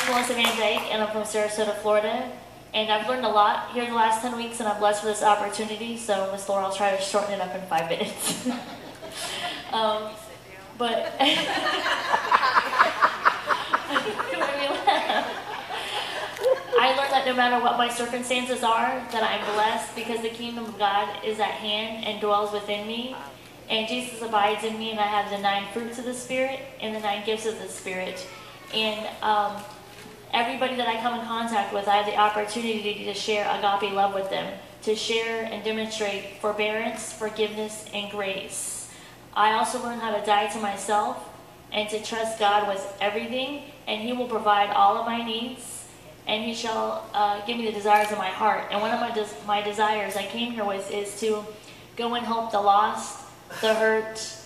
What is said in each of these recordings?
And I'm from Sarasota, Florida, and I've learned a lot here the last 10 weeks, and I'm blessed for this opportunity, so Miss Laura, I'll try to shorten it up in 5 minutes. But I learned that no matter what my circumstances are, that I'm blessed because the kingdom of God is at hand and dwells within me, and Jesus abides in me, and I have the 9 fruits of the Spirit and the 9 gifts of the Spirit. And everybody that I come in contact with, I have the opportunity to share agape love with them, to share and demonstrate forbearance, forgiveness, and grace. I also learn how to die to myself and to trust God with everything, and He will provide all of my needs, and He shall give me the desires of my heart. And one of my desires I came here with is to go and help the lost, the hurt,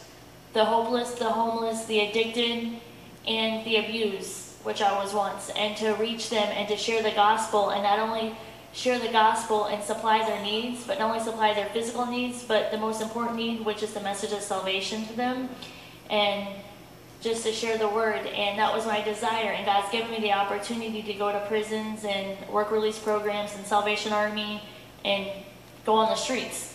the hopeless, the homeless, the addicted, and the abused, which I was once, and to reach them and to share the gospel, and not only share the gospel and supply their needs, but not only supply their physical needs, but the most important need, which is the message of salvation to them, and just to share the word. And that was my desire, and God's given me the opportunity to go to prisons and work release programs and Salvation Army and go on the streets,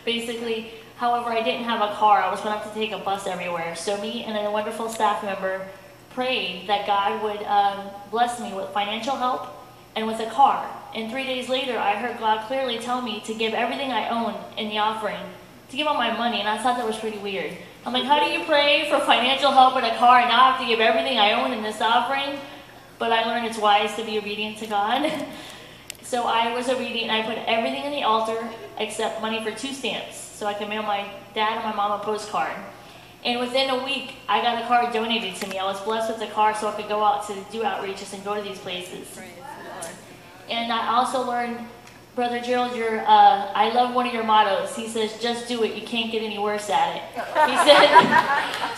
basically. However, I didn't have a car. I was going to have to take a bus everywhere. So me and a wonderful staff member prayed that God would bless me with financial help and with a car. And 3 days later, I heard God clearly tell me to give everything I own in the offering, to give all my money, and I thought that was pretty weird. I'm like, how do you pray for financial help and a car and now I have to give everything I own in this offering? But I learned it's wise to be obedient to God. So I was obedient, and I put everything in the altar except money for 2 stamps, so I could mail my dad and my mom a postcard. And within a week, I got a car donated to me. I was blessed with a car so I could go out to do outreaches and go to these places. And I also learned, Brother Gerald, I love one of your mottos. He says, just do it. You can't get any worse at it. He said,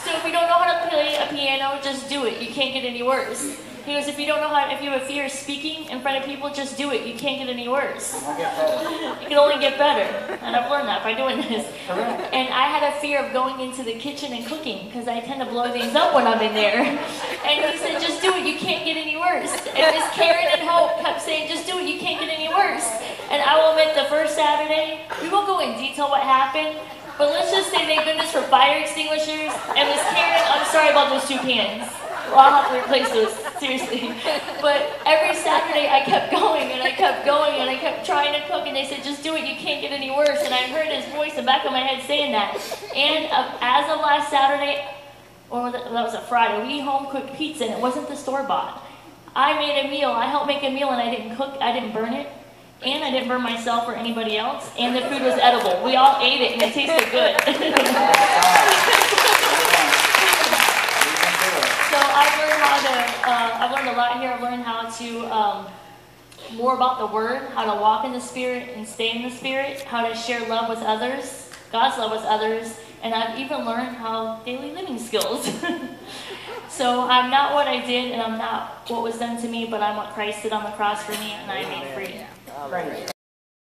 so if you don't know how to play a piano, just do it. You can't get any worse. He goes, if you have a fear of speaking in front of people, just do it. You can't get any worse. You can only get better. And I've learned that by doing this. And I had a fear of going into the kitchen and cooking because I tend to blow things up when I'm in there. And he said, just do it. You can't get any worse. And Miss Karen and Hope kept saying, just do it. You can't get any worse. And I will admit, the first Saturday, we won't go in detail what happened, but let's just say thank goodness for fire extinguishers. And Miss Karen, I'm sorry about those 2 pans. Well, I'll have to replace those, seriously. But every Saturday I kept going, and I kept going, and I kept trying to cook, and they said, just do it, you can't get any worse. And I heard his voice in the back of my head saying that. And as of last Saturday, or that was a Friday, we home-cooked pizza, and it wasn't the store-bought. I made a meal, I helped make a meal, and I didn't cook, I didn't burn it, and I didn't burn myself or anybody else, and the food was edible. We all ate it, and it tasted good. So I've learned a lot here. I've learned how to, more about the Word, how to walk in the Spirit and stay in the Spirit, how to share love with others, God's love with others, and I've even learned how daily living skills. So I'm not what I did, and I'm not what was done to me, but I'm what Christ did on the cross for me, and I am made free.